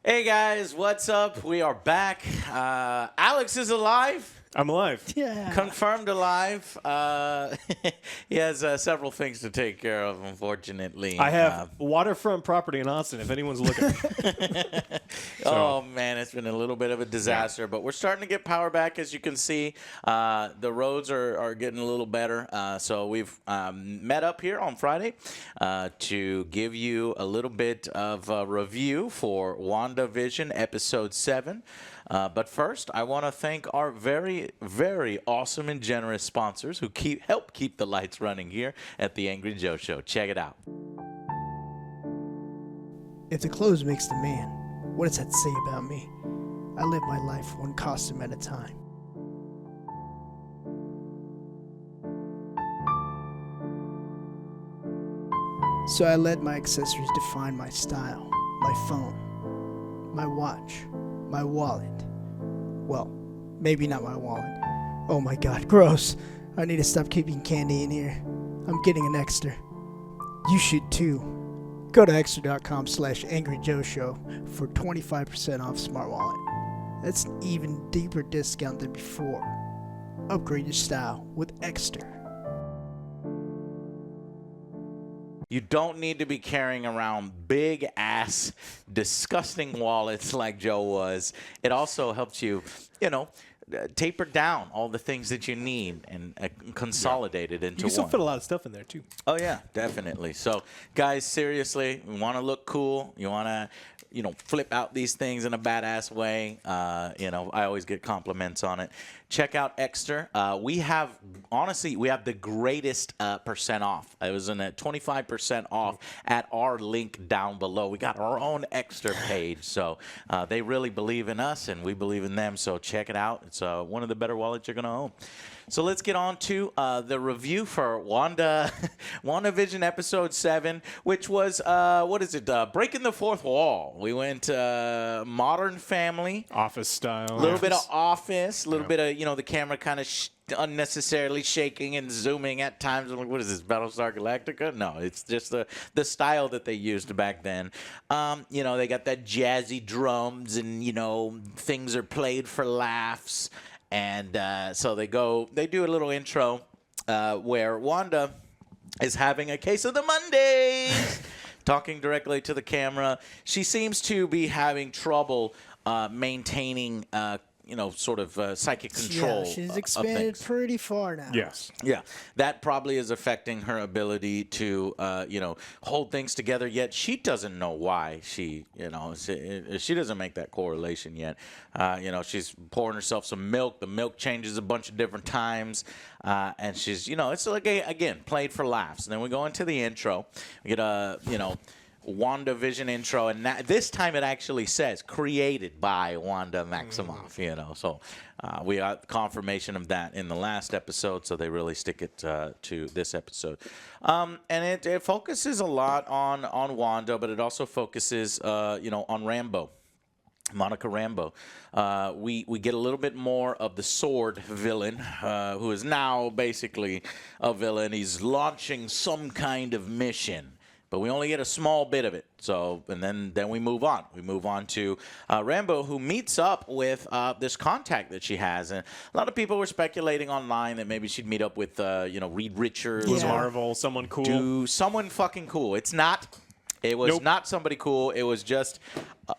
Hey guys, what's up? We are back. Alex is alive. I'm alive. Yeah. Confirmed alive. He has several things to take care of, unfortunately. I have waterfront property in Austin, if anyone's looking. Oh, man, it's been a little bit of a disaster, but we're starting to get power back, as you can see. The roads are getting a little better. So we've met up here on Friday to give you a little bit of a review for WandaVision Episode 7. But first, I want to thank our very, very awesome and generous sponsors who help keep the lights running here at the Angry Joe Show. Check it out. If the clothes makes the man, what does that say about me? I live my life one costume at a time. So I let my accessories define my style, my phone, my watch, my wallet. Well, maybe not my wallet. Oh my god, gross. I need to stop keeping candy in here. I'm getting an extra. You should too. Go to extra.com/AngryJoe Show for 25% off Smart Wallet. That's an even deeper discount than before. Upgrade your style with Extra. You don't need to be carrying around big-ass, disgusting wallets like Joe was. It also helps you, taper down all the things that you need and consolidate it into one. You can still fit a lot of stuff in there, too. Oh, yeah, definitely. So, guys, seriously, we want to look cool. You want to, flip out these things in a badass way. I always get compliments on it. Check out Extra. We have the greatest percent off. It was in at 25% off at our link down below. We got our own Extra page. So they really believe in us, and we believe in them. So check it out. It's one of the better wallets you're going to own. So let's get on to the review for WandaVision Episode 7, which was, breaking the fourth wall. We went Modern Family. Office style. A little bit of Office, a little bit of, the camera kind of unnecessarily shaking and zooming at times. I'm like, what is this, Battlestar Galactica? No, it's just the style that they used back then. They got that jazzy drums and, things are played for laughs. And so they do a little intro where Wanda is having a case of the Mondays, talking directly to the camera. She seems to be having trouble maintaining psychic control. Yeah, she's expanded pretty far now. Yes. Yeah, that probably is affecting her ability to, hold things together. Yet she doesn't know why she doesn't make that correlation yet. She's pouring herself some milk. The milk changes a bunch of different times, and she's, it's like again played for laughs. And then we go into the intro. We get WandaVision intro, and this time it actually says created by Wanda Maximoff. So we got confirmation of that in the last episode, so they really stick it to this episode. And it focuses a lot on Wanda, but it also focuses on Rambo. Monica Rambeau. We get a little bit more of the Sword villain, who is now basically a villain. He's launching some kind of mission, but we only get a small bit of it. So, and then we move on. We move on to Rambeau, who meets up with this contact that she has. And a lot of people were speculating online that maybe she'd meet up with, Reed Richards. Was Marvel someone cool? Do someone fucking cool. It's not. It was not somebody cool. It was just,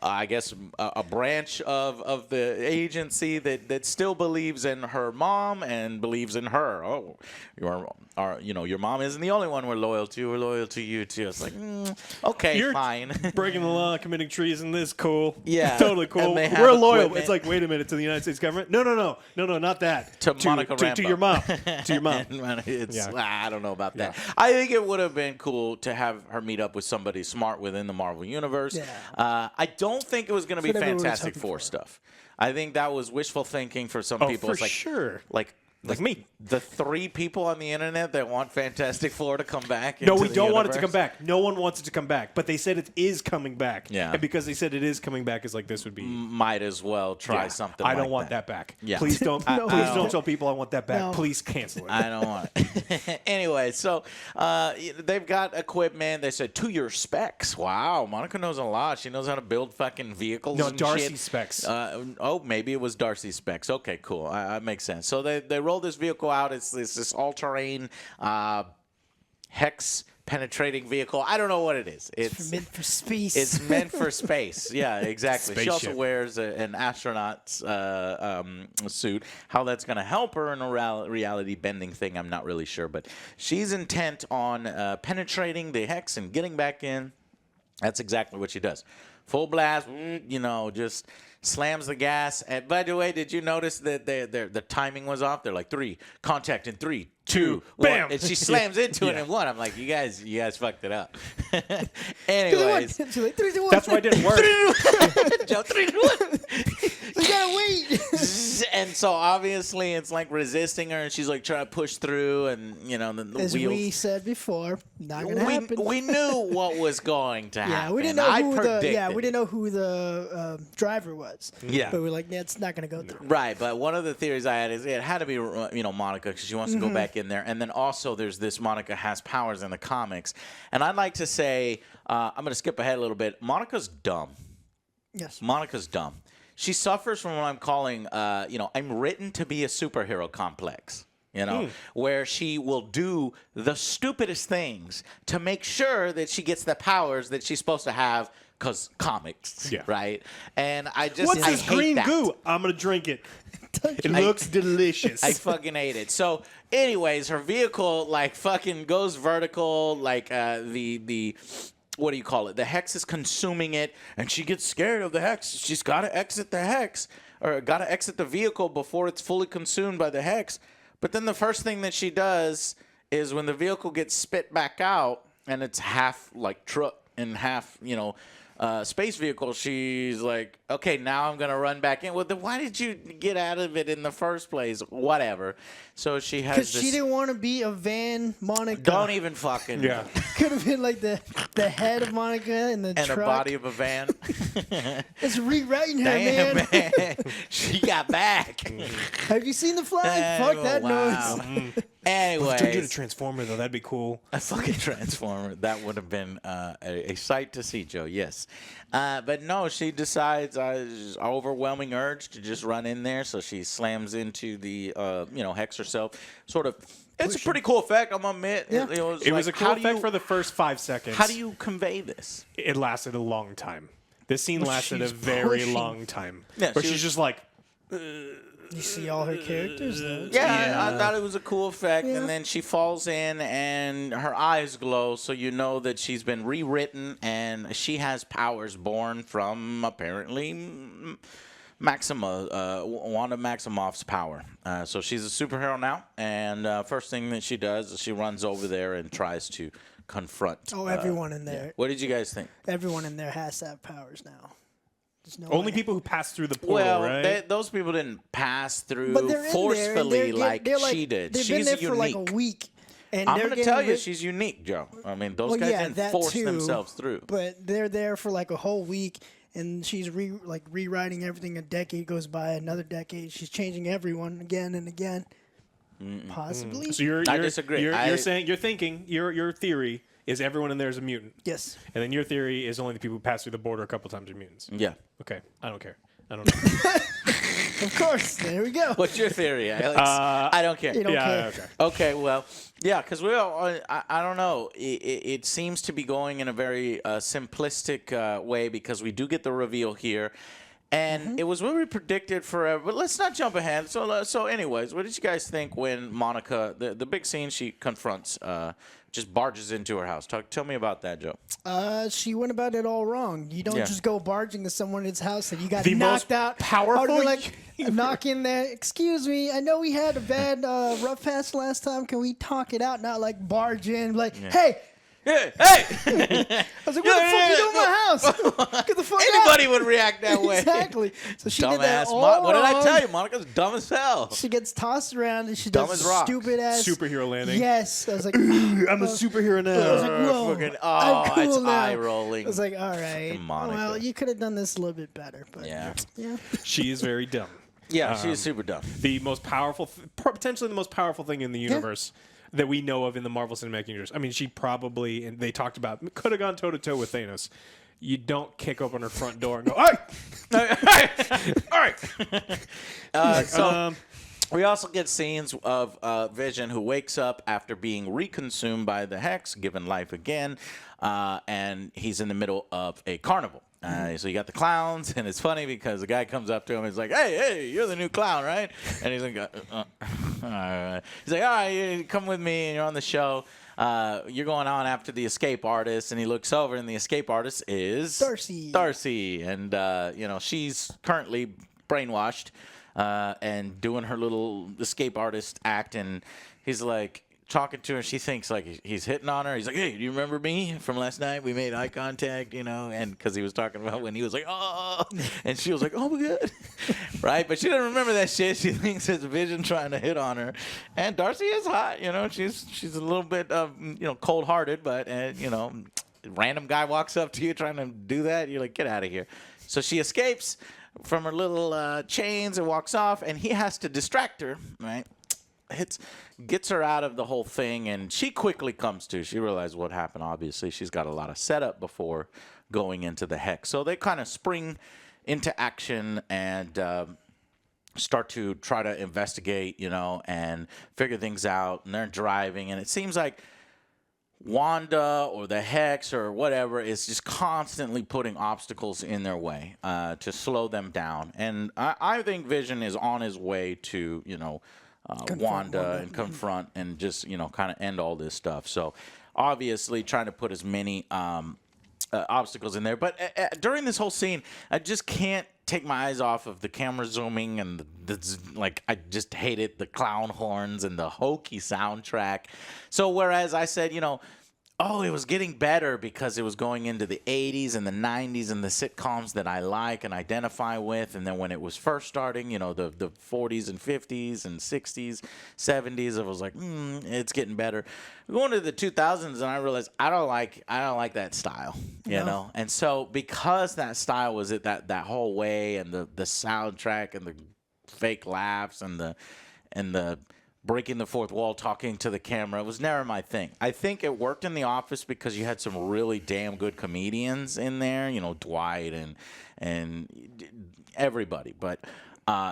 I guess, a branch of the agency that still believes in her mom and believes in her. Oh, your mom isn't the only one we're loyal to. We're loyal to you too. It's like, okay, You're fine. breaking the law, committing treason. This is cool. Yeah, totally cool. We're loyal. It's like, wait a minute, to the United States government? No, not that. To Monica Rambeau. To your mom. To your mom. I don't know about that. Yeah. I think it would have been cool to have her meet up with somebody smart within the Marvel Universe. Yeah. I don't think it was going to be That's what everyone was Fantastic hoping Four for. stuff. I think that was wishful thinking for some people. For It's like, sure. like Like me. The 3 people on the internet that want Fantastic Four to come back. No, into we the don't want it to universe? come back. No one wants it to come back. But they said it is coming back. Yeah. And because they said it is coming back, it's like this would be. Might as well try Yeah. something. I don't like want that back. Yeah. Please don't. No. Please don't tell people I want that back. No. Please cancel it. I don't want it. Anyway, so they've got equipment. They said to your specs. Wow, Monica knows a lot. She knows how to build fucking vehicles. No, and Darcy shit. specs. Maybe it was Darcy specs. Okay, cool. That makes sense. So they roll this vehicle out. It's this all-terrain hex penetrating vehicle. I don't know what it is. It's meant for space. It's meant for space. Yeah, exactly. She also Spaceship. wears an astronaut's suit. How that's going to help her in a reality bending thing, I'm not really sure. But she's intent on penetrating the hex and getting back in. That's exactly what she does. Full blast, just slams the gas. And by the way, did you notice that the timing was off? They're like 3, contact in 3, 2, bam. 1. And she slams into it Yeah. in 1. I'm like, you guys fucked it up. Anyways. 3, 2, 1. That's why it didn't work. Joe, 3, 2, 1. We gotta wait. And so obviously it's like resisting her, and she's like trying to push through, and the As wheels. we said before, not gonna happen. We knew what was going to happen. Yeah, we didn't know I who predicted we didn't know who the driver was. Yeah. But we're like, yeah, it's not gonna go through. Right, but one of the theories I had is it had to be, Monica, because she wants to go back in there. And then also there's this Monica has powers in the comics. And I'd like to say, I'm going to skip ahead a little bit. Monica's dumb. Yes. Monica's dumb. She suffers from what I'm calling, I'm written to be a superhero complex. Where she will do the stupidest things to make sure that she gets the powers that she's supposed to have. Because comics, Yeah. right? And I just What's I this hate green that. goo? I'm gonna drink it. It looks delicious. I fucking hate it. So, anyways, her vehicle like fucking goes vertical, like the what do you call it? The hex is consuming it, and she gets scared of the hex. She's got to exit the hex, or got to exit the vehicle before it's fully consumed by the hex. But then the first thing that she does is when the vehicle gets spit back out, and it's half like truck and half, space vehicle, she's like, okay, now I'm going to run back in. Well, then why did you get out of it in the first place? Whatever. So she has Because this... she didn't want to be a Van Monica. Don't even fucking... Yeah. Could have been like the head of Monica in the And truck. the body of a van. It's rewriting her, Damn, man. man. She got back. Have you seen the flag? Fuck that wow. noise. Anyways. Don't do the Transformer though. That'd be cool. A fucking Transformer. That would have been a sight to see, Joe. Yes. But no, she decides overwhelming urge to just run in there. So she slams into the, hex herself. Sort of. It's a pretty cool effect, I'm gonna admit. Yeah. It was a cool effect for the first 5 seconds. How do you convey this? It lasted a long time. This scene lasted a she's very pushing. long time. Yeah, Where she she's was- just like, You see all her characters, though. Yeah, I thought it was a cool effect. Yeah. And then she falls in and her eyes glow, so you know that she's been rewritten and she has powers born from apparently Wanda Maximoff's power. So she's a superhero now, and first thing that she does is she runs over there and tries to confront. Oh, everyone in there. What did you guys think? Everyone in there has to have powers now. There's no only way. people who pass through the portal, Well, right? those people didn't pass through But they're in there, and forcefully they're she did. They've She's been there unique. for like a week. And I'm they're going to getting tell you, rid- she's unique, Joe. I mean, those Well, guys yeah, didn't that force too, themselves through. But they're there for like a whole week, and she's rewriting everything. A decade goes by, another decade. She's changing everyone again and again. Possibly. So I disagree. You're saying your theory is everyone in there is a mutant, Yes. and then your theory is only the people who pass through the border a couple times are mutants. Yeah. Okay, I don't care. I don't know. Of course. There we go. What's your theory, Alex? I don't care. You don't care. Okay. Okay, well, yeah, because we all, I don't know. It seems to be going in a very simplistic way because we do get the reveal here. And it was what we predicted forever. But let's not jump ahead. So anyways, what did you guys think when Monica, the big scene, she confronts, just barges into her house? Tell me about that, Joe. She went about it all wrong. You don't Yeah. just go barging to someone's house and you got The knocked most out. powerful Or like knock in there. Excuse me. I know we had a bad rough patch last time. Can we talk it out? Not like barge in. Like, hey, Hey! I was like, what the fuck you doing in my house? Get the fuck out. Anybody would react that way. Exactly. So she did that Dumbass. all What did I wrong. tell you? Monica's dumb as hell. She gets tossed around and she Dumb does as rocks. stupid ass Superhero landing. Yes. I was like, I'm a superhero now. I was like, whoa. Fucking, I'm cool it's now. eye rolling. I was like, all right. Monica. Well, you could have done this a little bit better, but Yeah. She is very dumb. Yeah, she is super dumb. The most powerful, potentially the most powerful thing in the universe that we know of in the Marvel Cinematic Universe. I mean, she probably, and they talked about, could have gone toe to toe with Thanos. You don't kick open her front door and go, hey! All right. So we also get scenes of Vision, who wakes up after being reconsumed by the Hex, given life again, and he's in the middle of a carnival. So you got the clowns, and it's funny because the guy comes up to him and he's like, hey, you're the new clown, right? And he's like, all right. He's like, all right, you come with me, and you're on the show. You're going on after the escape artist, and he looks over, and the escape artist is Darcy, and she's currently brainwashed and doing her little escape artist act, and he's like talking to her. She thinks like he's hitting on her. He's like, hey, do you remember me from last night? We made eye contact, and because he was talking about when he was like, oh, and she was like, oh my god, right? But she doesn't remember that shit. She thinks it's Vision trying to hit on her, and Darcy is hot. She's a little bit cold-hearted, but random guy walks up to you trying to do that. You're like, get out of here. So she escapes from her little chains and walks off, and he has to distract her, right? Gets her out of the whole thing, and she quickly comes to. She realizes what happened. Obviously, she's got a lot of setup before going into the Hex. So they kind of spring into action and start to try to investigate, and figure things out. And they're driving, and it seems like Wanda or the Hex or whatever is just constantly putting obstacles in their way to slow them down. And I think Vision is on his way to, Wanda and confront and just, kind of end all this stuff. So obviously trying to put as many obstacles in there. But during this whole scene, I just can't take my eyes off of the camera zooming and I just hated the clown horns and the hokey soundtrack. So whereas I said, it was getting better because it was going into the 80s and the 90s and the sitcoms that I like and identify with. And then when it was first starting, the 40s and 50s and 60s, 70s, it was like, it's getting better. Going to the 2000s, and I realized I don't like that style, you know. And so because that style was that whole way, and the soundtrack and the fake laughs and the breaking the fourth wall, talking to the camera, it was never my thing. I think it worked in The Office because you had some really damn good comedians in there, Dwight and everybody. But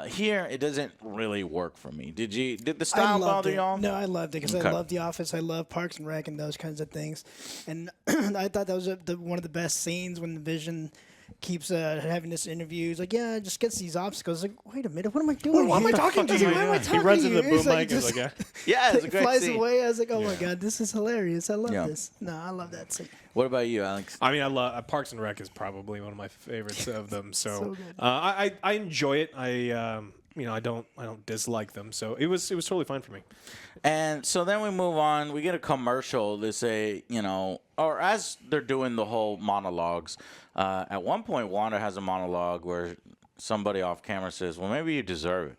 here, it doesn't really work for me. Did the style bother y'all? No, I loved it because I love The Office. I love Parks and Rec and those kinds of things. And I thought that was one of the best scenes when the Vision keeps having this interview. He's like, yeah, just gets these obstacles. Like, wait a minute, what am I doing? Why am I talking to you? He runs into the boom mic and is like, yeah, it's a great flies scene. away. I was like, oh my god, this is hilarious. I love this. No, I love that scene. What about you, Alex? I mean, I love Parks and Rec is probably one of my favorites of them. So, good. I enjoy it. I don't dislike them. So it was totally fine for me. And so then we move on. We get a commercial. They say, or as they're doing the whole monologues, at one point Wanda has a monologue where somebody off camera says, well, maybe you deserve it.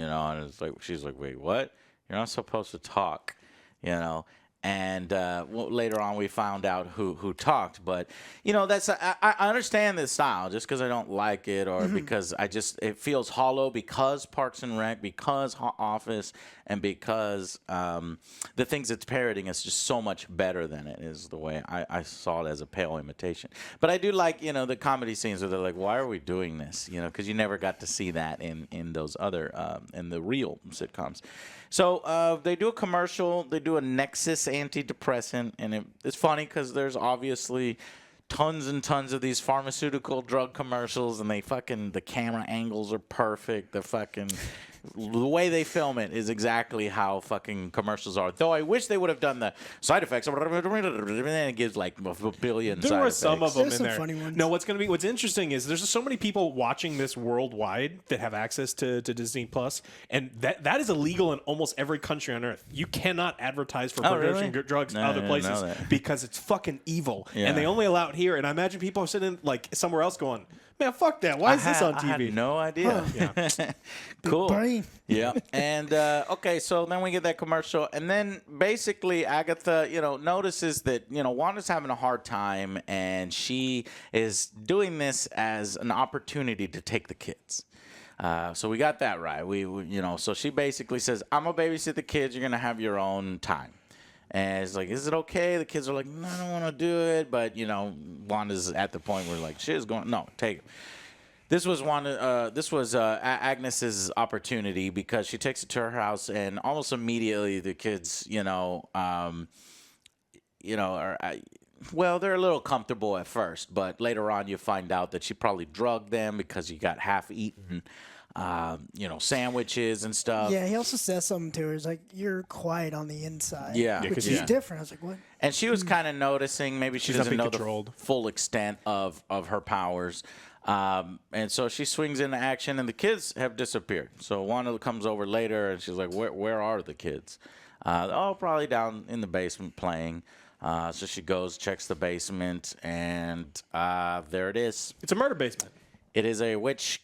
And it's like, she's like, wait, what? You're not supposed to talk, And later on, we found out who talked. But that's I understand this style. Just because I don't like it, or because it feels hollow, because Parks and Rec, because Office, and because the things it's parroting is just so much better than it is. The way I saw it as a pale imitation. But I do like the comedy scenes where they're like, why are we doing this? Because you never got to see that in those other in the real sitcoms. So they do a commercial. They do a Nexus antidepressant, and it's funny because there's obviously tons and tons of these pharmaceutical drug commercials, and the camera angles are perfect. The fucking the way they film it is exactly how fucking commercials are. Though I wish they would have done the side effects. And it gives like a billion There side were effects. some of them There's in some there. funny ones. No, what's interesting is there's so many people watching this worldwide that have access to Disney Plus, and that is illegal in almost every country on earth. You cannot advertise for prescription really? drugs No, in I other didn't places know that. because it's fucking evil, Yeah. and they only allow it here. And I imagine people are sitting like somewhere else going, "Man, fuck that! Why is this on I TV?" had no idea. Cool. brain. Yeah. And okay, so then we get that commercial, and then basically Agatha, notices that Wanda's having a hard time, and she is doing this as an opportunity to take the kids. So we got that right. So she basically says, "I'm gonna babysit the kids. You're gonna have your own time." And it's like, "Is it okay?" The kids are like, "No, I don't want to do it." But Wanda's at the point where like, "Shit's going. No, take it." This was Agnes's opportunity because she takes it to her house, and almost immediately the kids, well, they're a little comfortable at first, but later on you find out that she probably drugged them because you got half-eaten, sandwiches and stuff. Yeah, he also says something to her. He's like, "You're quiet on the inside." Yeah. Yeah, which 'cause is yeah. different. I was like, "What?" And she was kind of noticing maybe she She's not doesn't being know controlled. the full extent of her powers. And so she swings into action, and the kids have disappeared. So Wanda comes over later, and she's like, where are the kids? Probably down in the basement playing. So she goes, checks the basement, and there it is. It's a murder basement. It is a witch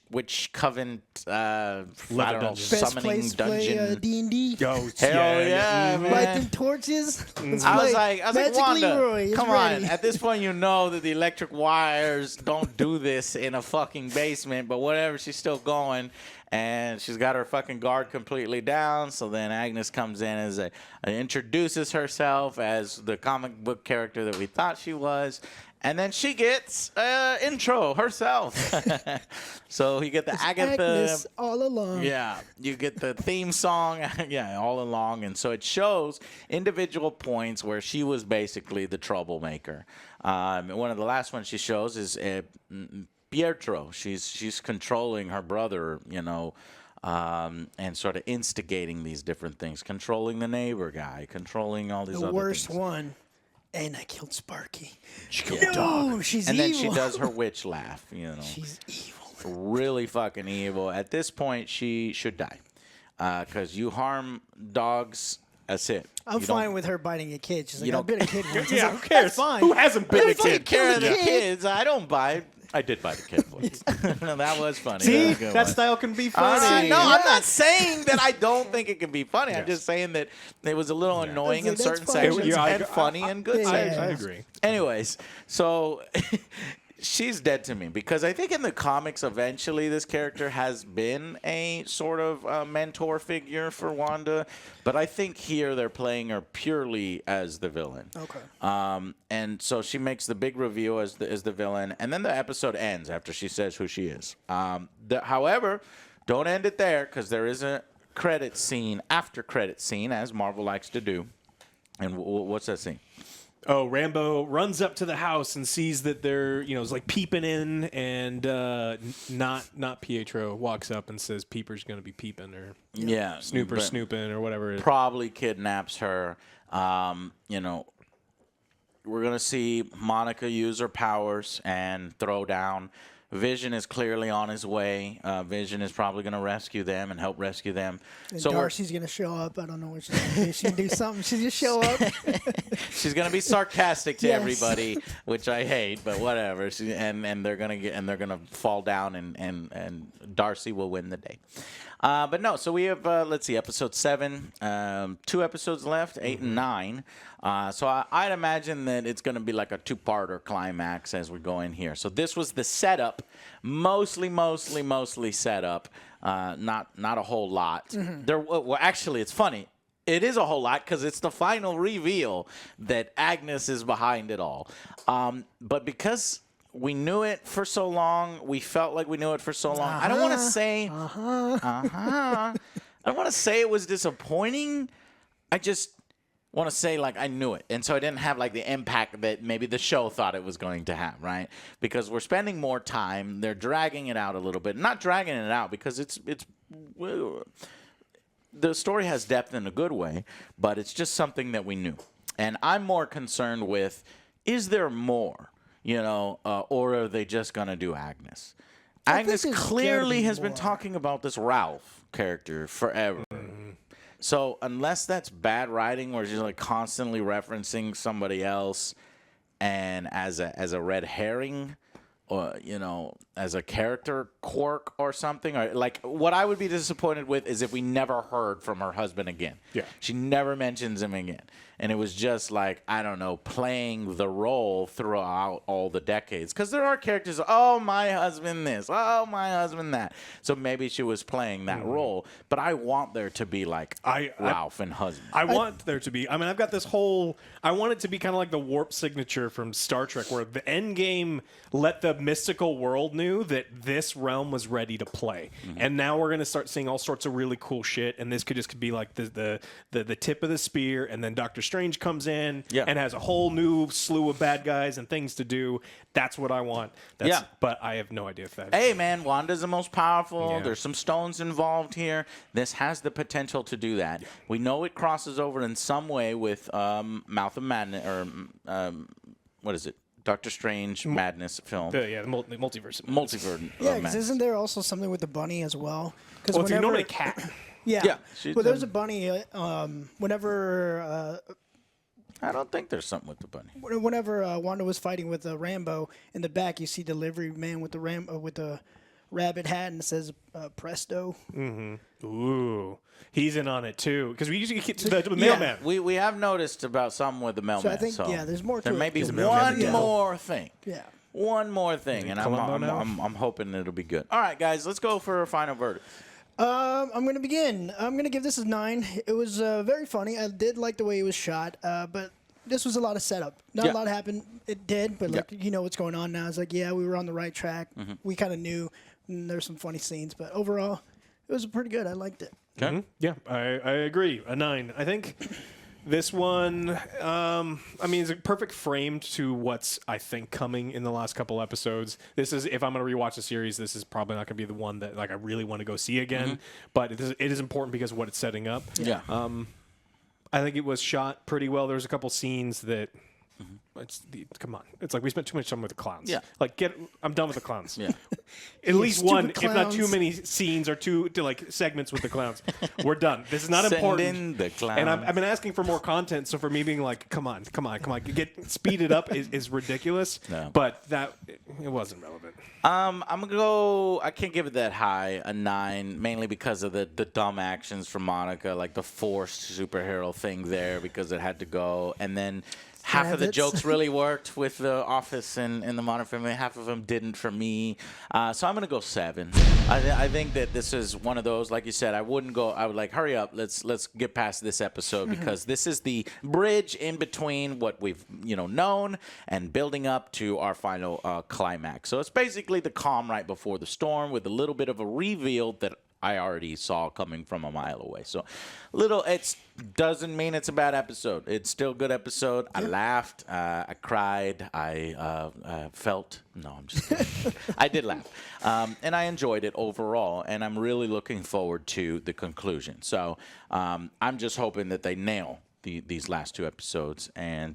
coven, I don't know, dungeon. Best summoning place to play dungeon. D&D. Ghosts. Hell yeah, man. Light them torches. Let's I was play. like, Magic Wanda, Leroy is come ready. on. At this point, you know that the electric wires don't do this in a fucking basement, but whatever, she's still going. And she's got her fucking guard completely down. So then Agnes comes in as introduces herself as the comic book character that we thought she was. And then she gets intro herself. So you get the Agatha. Agnes all along. Yeah, you get the theme song, all along. And so it shows individual points where she was basically the troublemaker. One of the last ones she shows is Pietro. She's controlling her brother, and sort of instigating these different things, controlling the neighbor guy, controlling all these The other worst things. one. And I killed Sparky. She killed No, she's And evil. then she does her witch laugh, She's evil. really fucking evil. At this point, she should die. Because you harm dogs, that's it. I'm You don't fine with her biting a kid. She's like, you I've don't- been a kid once. Yeah, It's who like, cares? That's fine. Who hasn't been a Take kid? care of the Kill the kid. kids. I don't buy. I did buy the kid once. No, that was funny. See, That was a good that one. style can be funny. No, I'm not saying that I don't think it can be funny. I'm Yes. just saying that it was a little annoying in That's certain funny. sections Yeah, and funny in good yeah. sections. I agree. Anyways, so she's dead to me because I think in the comics, eventually this character has been a sort of mentor figure for Wanda, but I think here they're playing her purely as the villain. Okay. And so she makes the big reveal as the villain, and then the episode ends after she says who she is. However, don't end it there because there is a credit scene, after credit scene, as Marvel likes to do. And what's that scene? Oh, Rambo runs up to the house and sees that they're, is like peeping in, and not Pietro walks up and says Peeper's going to be peeping, or Yeah, Snooper but snooping, or whatever it is. probably kidnaps her. We're gonna see Monica use her powers and throw down. Vision is clearly on his way. Vision is probably going to rescue them and help rescue them. And So Darcy's going to show up. I don't know what she's going to do. She's going to do something. She's just show up. she's going to be sarcastic to Yes. everybody, which I hate, but whatever. And they're gonna fall down, and Darcy will win the day. But no, so we have let's see, episode 7, 2 episodes left, 8 and 9. So I'd imagine that it's going to be like a 2-parter climax as we go in here. So this was the setup, mostly setup, not a whole lot. Well, actually, it's funny. It is a whole lot because it's the final reveal that Agnes is behind it all. But because we knew it for so long, we felt like we knew it for so long. I don't want to say, I don't want to say it was disappointing. I just want to say like I knew it, and so I didn't have like the impact that maybe the show thought it was going to have, right? Because we're spending more time. They're dragging it out a little bit, not dragging it out because it's the story has depth in a good way, but it's just something that we knew. And I'm more concerned with, is there more? Or are they just going to do Agnes? Agnes clearly has been talking about this Ralph character forever. So unless that's bad writing where she's like constantly referencing somebody else and as a red herring, or as a character quirk or something, or like what I would be disappointed with is if we never heard from her husband again. Yeah. She never mentions him again. And it was just like, I don't know, playing the role throughout all the decades. Because there are characters, oh, my husband this, oh, my husband that. So maybe she was playing that role. But I want there to be like Ralph and husband. I want there to be. I mean, I've got this whole. I want it to be kind of like the warp signature from Star Trek, where the end game let the mystical world knew that this realm was ready to play, and now we're going to start seeing all sorts of really cool shit. And this could just be like the tip of the spear, and then Doctor Strange comes in and has a whole new slew of bad guys and things to do. That's what I want. But I have no idea if that. Hey, man, Wanda's the most powerful. Yeah. There's some stones involved here. This has the potential to do that. Yeah. We know it crosses over in some way with Mouth of Madness, or what is it? Doctor Strange Madness film. The multiverse. Multiverse. Yeah, because isn't there also something with the bunny as well? Because it's normally a cat. Yeah. Well, there's a bunny. Whenever. I don't think there's something with the bunny. Whenever Wanda was fighting with Rambo, in the back you see delivery man with the rabbit hat and it says Presto. Mm-hmm. Ooh, he's in on it too because we usually get to the mailman. We have noticed about something with the mailman. So I think there's more. There may be one more thing. Yeah. One more thing, and I'm hoping it'll be good. All right, guys, let's go for a final verdict. I'm going to begin. I'm going to give this a 9. It was very funny. I did like the way it was shot, but this was a lot of setup. Not a lot happened. It did, but what's going on now. It's like, we were on the right track. Mm-hmm. We kind of knew. And there's some funny scenes, but overall, it was pretty good. I liked it. Okay. Mm-hmm. Yeah, I agree. A 9. I think this one, it's a perfect frame to what's, I think, coming in the last couple episodes. This is, if I'm going to rewatch the series, this is probably not going to be the one that I really want to go see again. Mm-hmm. But it is important because of what it's setting up. Yeah. I think it was shot pretty well. There was a couple scenes that... come on. It's like we spent too much time with the clowns. Yeah. Like I'm done with the clowns. Yeah. At least one, if not too many scenes or two segments with the clowns. We're done. This is not important. Send in the clown. And I've been asking for more content, so for me being like, come on, speed it up is ridiculous. No. But it wasn't relevant. I'm gonna go. I can't give it that high, a 9, mainly because of the dumb actions from Monica, like the forced superhero thing there because it had to go, and then. Half of the jokes really worked with The Office and the Modern Family. Half of them didn't for me. So I'm going to go 7. I think that this is one of those, like you said, I would like, hurry up. Let's get past this episode because this is the bridge in between what we've, known and building up to our final climax. So it's basically the calm right before the storm with a little bit of a reveal that I already saw coming from a mile away. So it doesn't mean it's a bad episode. It's still a good episode. I laughed. I cried. I felt. No, I'm just kidding. I did laugh. And I enjoyed it overall. And I'm really looking forward to the conclusion. So I'm just hoping that they nail these last 2 episodes. And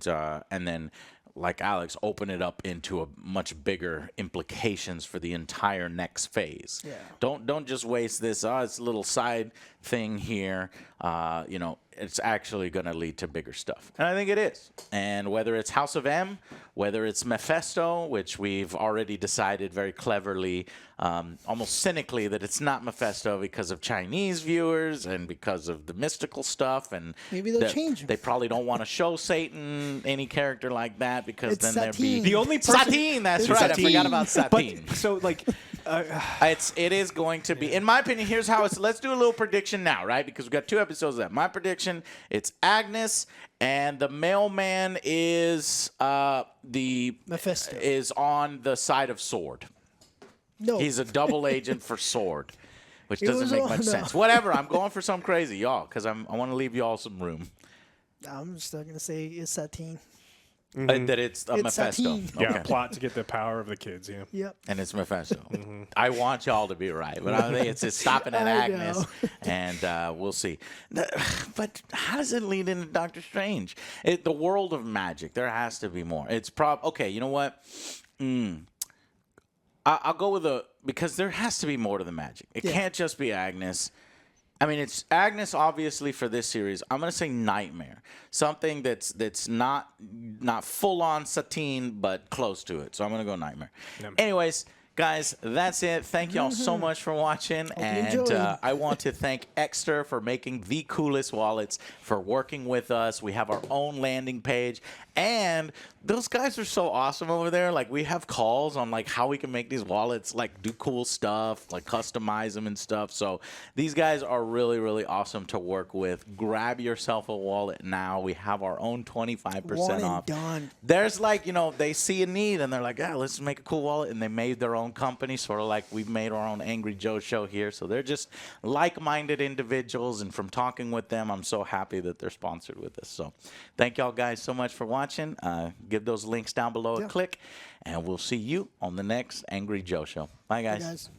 then, like Alex, open it up into a much bigger implications for the entire next phase. Yeah. Don't just waste this. It's a little side thing here. It's actually going to lead to bigger stuff, and I think it is. And whether it's House of M, whether it's Mephisto, which we've already decided very cleverly, almost cynically, that it's not Mephisto because of Chinese viewers and because of the mystical stuff, and maybe they'll change him. They probably don't want to show Satan any character like that because it's then Satine. there'd be the only person. Satine. That's right. Satine. I forgot about Satine. But, so it is going to be, in my opinion. Here's how it's. Let's do a little prediction now, right? Because we've got 2 episodes left. My prediction: it's Agnes, and the mailman is Mephisto. Is on the side of Sword. No, he's a double agent for Sword, which doesn't make much sense. Whatever. I'm going for something crazy, y'all, because I want to leave y'all some room. I'm still gonna say it's Satine. That it's a It's Mephisto. Satine. Yeah, Okay. plot to get the power of the kids. Yeah. Yep. And it's Mephisto. I want y'all to be right, but I think it's just stopping at I Agnes, know. and we'll see. But how does it lead into Doctor Strange? The world of magic. There has to be more. It's okay. You know what? I'll go with because there has to be more to the magic. It can't just be Agnes. I mean, it's Agnes, obviously, for this series. I'm going to say Nightmare. Something that's not full on Satine, but close to it. So I'm going to go Nightmare. Yep. Anyways, guys, that's it. Thank y'all so much for watching. And enjoyed. I want to thank Exter for making the coolest wallets, for working with us. We have our own landing page. And those guys are so awesome over there. Like, we have calls on, like, how we can make these wallets, like, do cool stuff, like, customize them and stuff. So these guys are really, really awesome to work with. Grab yourself a wallet now. We have our own 25% One and off. done. There's, like, they see a need, and they're like, yeah, let's make a cool wallet. And they made their own company, sort of like we've made our own Angry Joe show here. So they're just like-minded individuals. And from talking with them, I'm so happy that they're sponsored with us. So thank y'all guys so much for watching. Give those links down below a click, and we'll see you on the next Angry Joe show. Bye, guys. Hey guys.